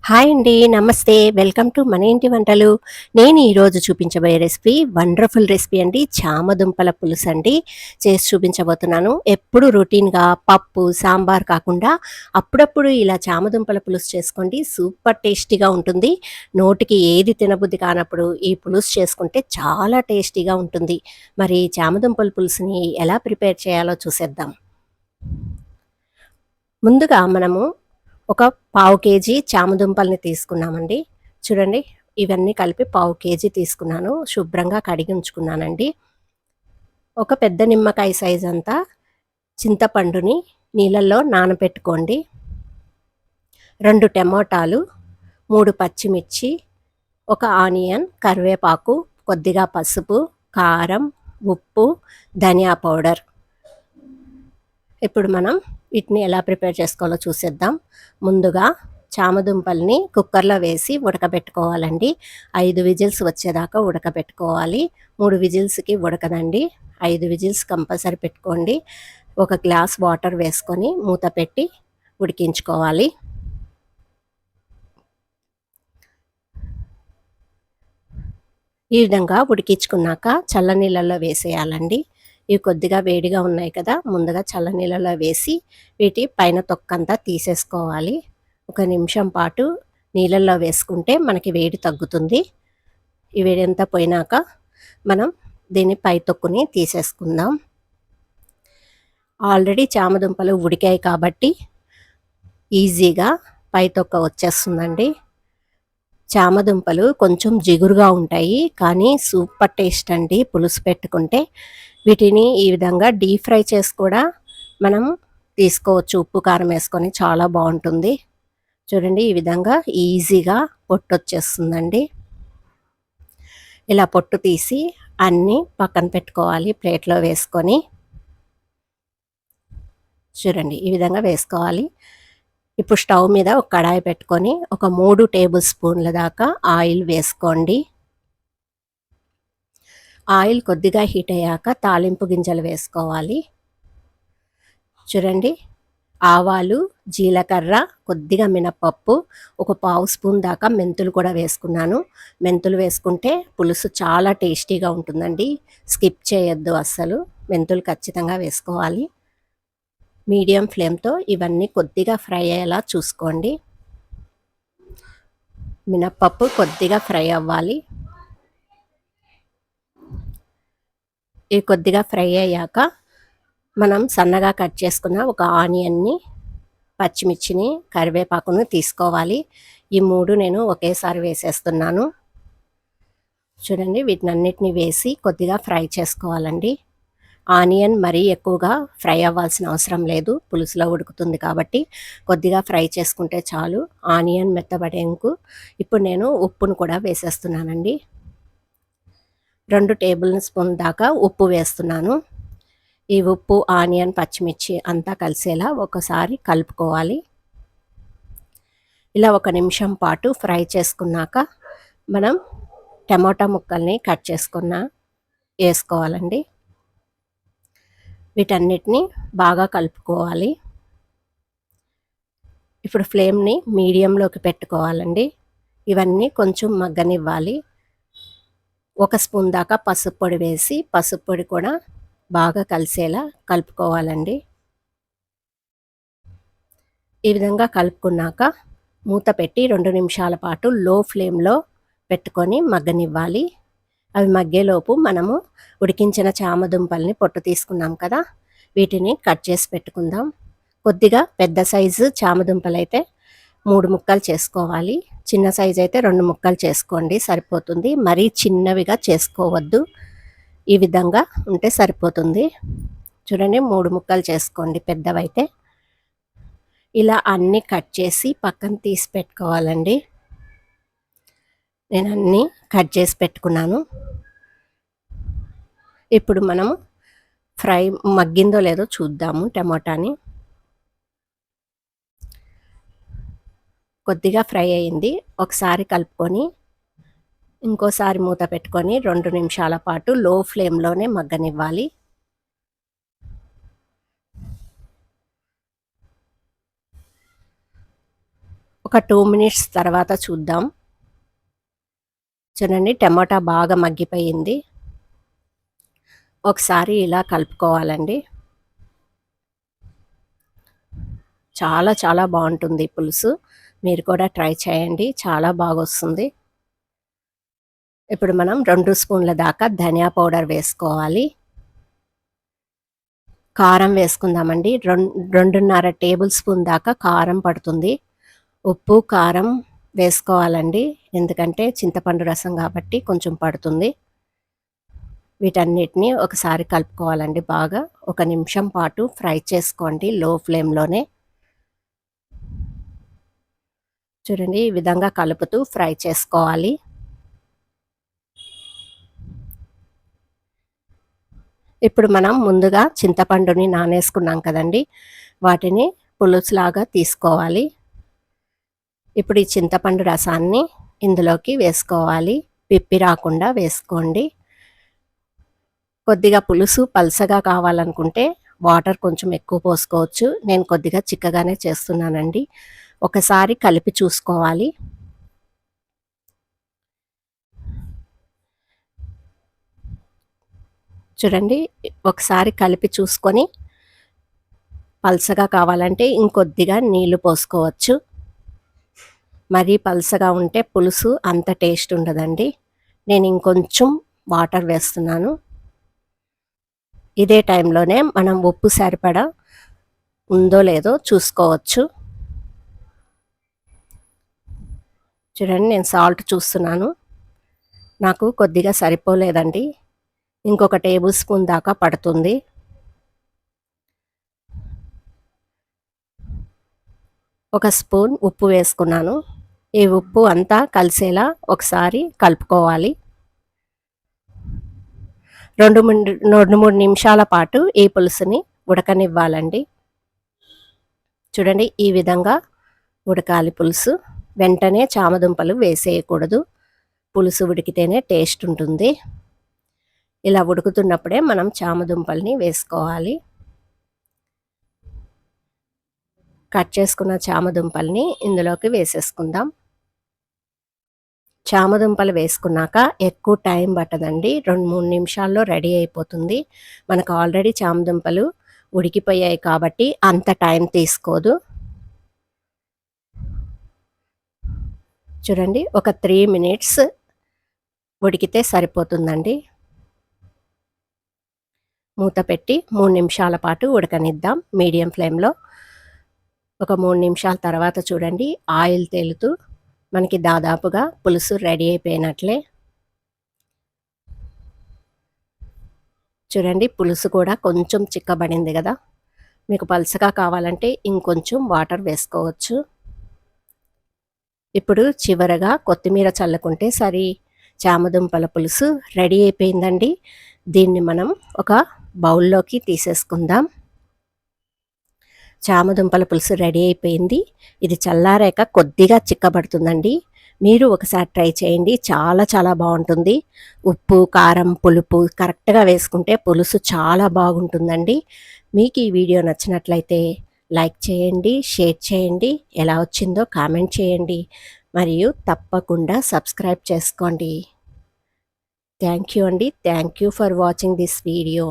Hi అండి. నమస్తే. Welcome to మన ఇంటి వంటలు. నేను ఈరోజు చూపించబోయే రెసిపీ వండర్‌ఫుల్ రెసిపీ అండి. చామదుంపల పులుసండి. చేసి చూపించబోతున్నాను. ఎప్పుడు రొటీన్‌గా పప్పు, సాంబార్ కాకుండా అప్పుడప్పుడు ఇలా చామదుంపల పులుసు చేసుకోండి. సూపర్ టేస్టీగా ఉంటుంది. నోటికి ఏది తినబుద్ధి కానప్పుడు ఈ పులుసు చేసుకుంటే చాలా టేస్టీగా ఉంటుంది. మరి చామదుంపల పులుసుని ఎలా ప్రిపేర్ చేయాలో చూసేద్దాం. ముందుగా మనము ఒక పావు కేజీ చామదుంపల్ని తీసుకున్నామండి. చూడండి, ఇవన్నీ కలిపి పావు కేజీ తీసుకున్నాను. శుభ్రంగా కడిగి ఉంచుకున్నానండి. ఒక పెద్ద నిమ్మకాయ సైజ్ అంతా చింతపండుని నీళ్ళల్లో నానబెట్టుకోండి. 2 టమోటాలు, 3 పచ్చిమిర్చి, ఒక ఆనియన్, కరివేపాకు, కొద్దిగా పసుపు, కారం, ఉప్పు, ధనియా పౌడర్. ఇప్పుడు మనం వీటిని ఎలా ప్రిపేర్ చేసుకోవాలో చూసేద్దాం. ముందుగా చామదుంపల్ని కుక్కర్లో వేసి ఉడకబెట్టుకోవాలండి. 5 విజిల్స్ వచ్చేదాకా ఉడకబెట్టుకోవాలి. 3 విజిల్స్‌కి ఉడకదండి. 5 విజిల్స్ కంపల్సరీ పెట్టుకోండి. ఒక గ్లాస్ వాటర్ వేసుకొని మూత పెట్టి ఉడికించుకోవాలి. ఈ విధంగా ఉడికించుకున్నాక చల్లనీళ్ళల్లో వేసేయాలండి. ఇవి కొద్దిగా వేడిగా ఉన్నాయి కదా, ముందుగా చల్లనీళ్ళలో వేసి వీటి పైన తొక్కంతా తీసేసుకోవాలి. ఒక నిమిషం పాటు నీళ్ళల్లో వేసుకుంటే మనకి వేడి తగ్గుతుంది. ఈ వేడి అంతా పోయినాక మనం దీని పై తొక్కుని తీసేసుకుందాం. ఆల్రెడీ చామదుంపలు ఉడికాయి కాబట్టి ఈజీగా పై తొక్క వచ్చేస్తుందండి. చామదుంపలు కొంచెం జిగురుగా ఉంటాయి, కానీ సూపర్ టేస్ట్ అండి పులుసు పెట్టుకుంటే. వీటిని ఈ విధంగా డీప్ ఫ్రై చేసి కూడా మనం తీసుకోవచ్చు. ఉప్పు కారం వేసుకొని చాలా బాగుంటుంది. చూడండి, ఈ విధంగా ఈజీగా పొట్టు వచ్చేస్తుందండి. ఇలా పొట్టు తీసి అన్నీ పక్కన పెట్టుకోవాలి ప్లేట్లో వేసుకొని. చూడండి, ఈ విధంగా వేసుకోవాలి. ఇప్పుడు స్టవ్ మీద ఒక కడాయి పెట్టుకొని ఒక 3 టేబుల్ స్పూన్ల దాకా ఆయిల్ వేసుకోండి. ఆయిల్ కొద్దిగా హీట్ అయ్యాక తాలింపు గింజలు వేసుకోవాలి. చూడండి, ఆవాలు, జీలకర్ర, కొద్దిగా మినపప్పు, ఒక పావు స్పూన్ దాకా మెంతులు కూడా వేసుకున్నాను. మెంతులు వేసుకుంటే పులుసు చాలా టేస్టీగా ఉంటుందండి. స్కిప్ చేయొద్దు అస్సలు. మెంతులు ఖచ్చితంగా వేసుకోవాలి. మీడియం ఫ్లేమ్తో ఇవన్నీ కొద్దిగా ఫ్రై అయ్యేలా చూసుకోండి. మినప్పప్పు కొద్దిగా ఫ్రై అవ్వాలి. ఇవి కొద్దిగా ఫ్రై అయ్యాక మనం సన్నగా కట్ చేసుకున్న ఒక ఆనియన్ని, పచ్చిమిర్చిని, కరివేపాకును తీసుకోవాలి. ఈ 3 నేను ఒకేసారి వేసేస్తున్నాను. చూడండి, వీటినన్నిటిని వేసి కొద్దిగా ఫ్రై చేసుకోవాలండి. ఆనియన్ మరీ ఎక్కువగా ఫ్రై అవ్వాల్సిన అవసరం లేదు, పులుసులో ఉడుకుతుంది కాబట్టి కొద్దిగా ఫ్రై చేసుకుంటే చాలు. ఆనియన్ మెత్తబడేందుకు ఇప్పుడు నేను ఉప్పును కూడా వేసేస్తున్నానండి. 2 టేబుల్ స్పూన్ దాకా ఉప్పు వేస్తున్నాను. ఈ ఉప్పు, ఆనియన్, పచ్చిమిర్చి అంతా కలిసేలా ఒకసారి కలుపుకోవాలి. ఇలా ఒక నిమిషం పాటు ఫ్రై చేసుకున్నాక మనం టమోటా ముక్కల్ని కట్ చేసుకున్న వేసుకోవాలండి. వీటన్నిటిని బాగా కలుపుకోవాలి. ఇప్పుడు ఫ్లేమ్ని మీడియంలోకి పెట్టుకోవాలండి. ఇవన్నీ కొంచెం మగ్గనివ్వాలి. 1 స్పూన్ దాకా పసుపు పొడి వేసి పసుపు పొడి కూడా బాగా కలిసేలా కలుపుకోవాలండి. ఈ విధంగా కలుపుకున్నాక మూత పెట్టి 2 నిమిషాల పాటు లో ఫ్లేమ్లో పెట్టుకొని మగ్గనివ్వాలి. అవి మగ్గేలోపు మనము ఉడికించిన చామదుంపల్ని పొట్టు తీసుకున్నాం కదా, వీటిని కట్ చేసి పెట్టుకుందాం. కొద్దిగా పెద్ద సైజు చామదుంపలైతే 3 ముక్కలు చేసుకోవాలి. చిన్న సైజు అయితే 2 ముక్కలు చేసుకోండి, సరిపోతుంది. మరీ చిన్నవిగా చేసుకోవద్దు. ఈ విధంగా ఉంటే సరిపోతుంది. చూడండి, 3 ముక్కలు చేసుకోండి పెద్దవైతే. ఇలా అన్నీ కట్ చేసి పక్కన తీసి పెట్టుకోవాలండి. నేను అన్నీ కట్ చేసి పెట్టుకున్నాను. ఇప్పుడు మనము ఫ్రై మగ్గిందో లేదో చూద్దాము. టమాటాని కొద్దిగా ఫ్రై అయింది. ఒకసారి కలుపుకొని ఇంకోసారి మూత పెట్టుకొని 2 నిమిషాల పాటు లో ఫ్లేమ్లోనే మగ్గనివ్వాలి. ఒక 2 మినిట్స్ తర్వాత చూద్దాం. చూడండి టమాటా బాగా మగ్గిపోయింది. ఒకసారి ఇలా కలుపుకోవాలండి. చాలా చాలా బాగుంటుంది పులుసు. మీరు కూడా ట్రై చేయండి. చాలా బాగొస్తుంది. ఇప్పుడు మనం 2 స్పూన్ల దాకా ధనియా పౌడర్ వేసుకోవాలి. కారం వేసుకుందామండి. 2.5 టేబుల్ స్పూన్ దాకా కారం పడుతుంది. ఉప్పు, కారం వేసుకోవాలండి. ఎందుకంటే చింతపండు రసం కాబట్టి కొంచెం పడుతుంది. వీటన్నిటిని ఒకసారి కలుపుకోవాలండి బాగా. 1 నిమిషం పాటు ఫ్రై చేసుకోండి లో ఫ్లేమ్‌లోనే. చూడండి ఈ విధంగా కలుపుతూ ఫ్రై చేసుకోవాలి. ఇప్పుడు మనం ముందుగా చింతపండుని నానేసుకున్నాం కదండీ! వాటిని పులుసులాగా తీసుకోవాలి. ఇప్పుడు ఈ చింతపండు రసాన్ని ఇందులోకి వేసుకోవాలి. పిప్పి రాకుండా వేసుకోండి. కొద్దిగా పులుసు పల్చగా కావాలనుకుంటే వాటర్ కొంచెం ఎక్కువ పోసుకోవచ్చు. నేను కొద్దిగా చిక్కగానే చేస్తున్నానండి. ఒకసారి కలిపి చూసుకోవాలి. చూడండి ఒకసారి కలిపి చూసుకొని పల్చగా కావాలంటే ఇంకొద్దిగా నీళ్లు పోసుకోవచ్చు. మరీ పల్చగా ఉంటే పులుసు అంత టేస్ట్ ఉండదండి. నేను ఇంకొంచెం వాటర్ వేస్తున్నాను. ఇదే టైంలోనే మనం ఉప్పు సరిపడా ఉందో లేదో చూసుకోవచ్చు. చూడండి నేను సాల్ట్ చూస్తున్నాను. నాకు కొద్దిగా సరిపోలేదండి. ఇంకొక టేబుల్ స్పూన్ దాకా పడుతుంది. ఒక స్పూన్ ఉప్పు వేసుకున్నాను. ఈ ఉప్పు అంతా కలిసేలా ఒకసారి కలుపుకోవాలి. 2-3 నిమిషాల పాటు ఈ పులుసుని ఉడకనివ్వాలండి. చూడండి ఈ విధంగా ఉడకాలి పులుసు. వెంటనే చామదుంపలు వేసేయకూడదు. పులుసు ఉడికితేనే టేస్ట్ ఉంటుంది. ఇలా ఉడుకుతున్నప్పుడే మనం చామదుంపల్ని వేసుకోవాలి. కట్ చేసుకున్న చామదుంపల్ని ఇందులోకి వేసేసుకుందాం. చామదుంపలు వేసుకున్నాక ఎక్కువ టైం పట్టదండి. 2-3 నిమిషాల్లో రెడీ అయిపోతుంది. మనకు ఆల్రెడీ చామదుంపలు ఉడికిపోయాయి కాబట్టి అంత టైం తీసుకోదు. చూడండి ఒక 3 మినిట్స్ ఉడికితే సరిపోతుందండి. మూత పెట్టి 3 నిమిషాల పాటు ఉడకనిద్దాం మీడియం ఫ్లేమ్‌లో. ఒక 3 నిమిషాల తర్వాత చూడండి ఆయిల్ తేలుతూ మనకి దాదాపుగా పులుసు రెడీ అయిపోయినట్లే. చూడండి పులుసు కూడా కొంచెం చిక్కబడింది కదా! మీకు పల్చగా కావాలంటే ఇంకొంచెం వాటర్ వేసుకోవచ్చు. ఇప్పుడు చివరగా కొత్తిమీర చల్లుకుంటే సరి. చామదుంపల పులుసు రెడీ అయిపోయిందండి. దీన్ని మనం ఒక బౌల్లోకి తీసేసుకుందాం. చామదుంపల పులుసు రెడీ అయిపోయింది. ఇది చల్లారాక కొద్దిగా చిక్కబడుతుందండి. మీరు ఒకసారి ట్రై చేయండి. చాలా చాలా బాగుంటుంది. ఉప్పు, కారం, పులుపు కరెక్ట్‌గా వేసుకుంటే పులుసు చాలా బాగుంటుందండి. మీకు ఈ వీడియో నచ్చినట్లయితే లైక్ చేయండి, షేర్ చేయండి, ఎలా వచ్చిందో కామెంట్ చేయండి. మరియు తప్పకుండా సబ్స్క్రైబ్ చేసుకోండి. థ్యాంక్ యూ అండి. Thank you for watching this video.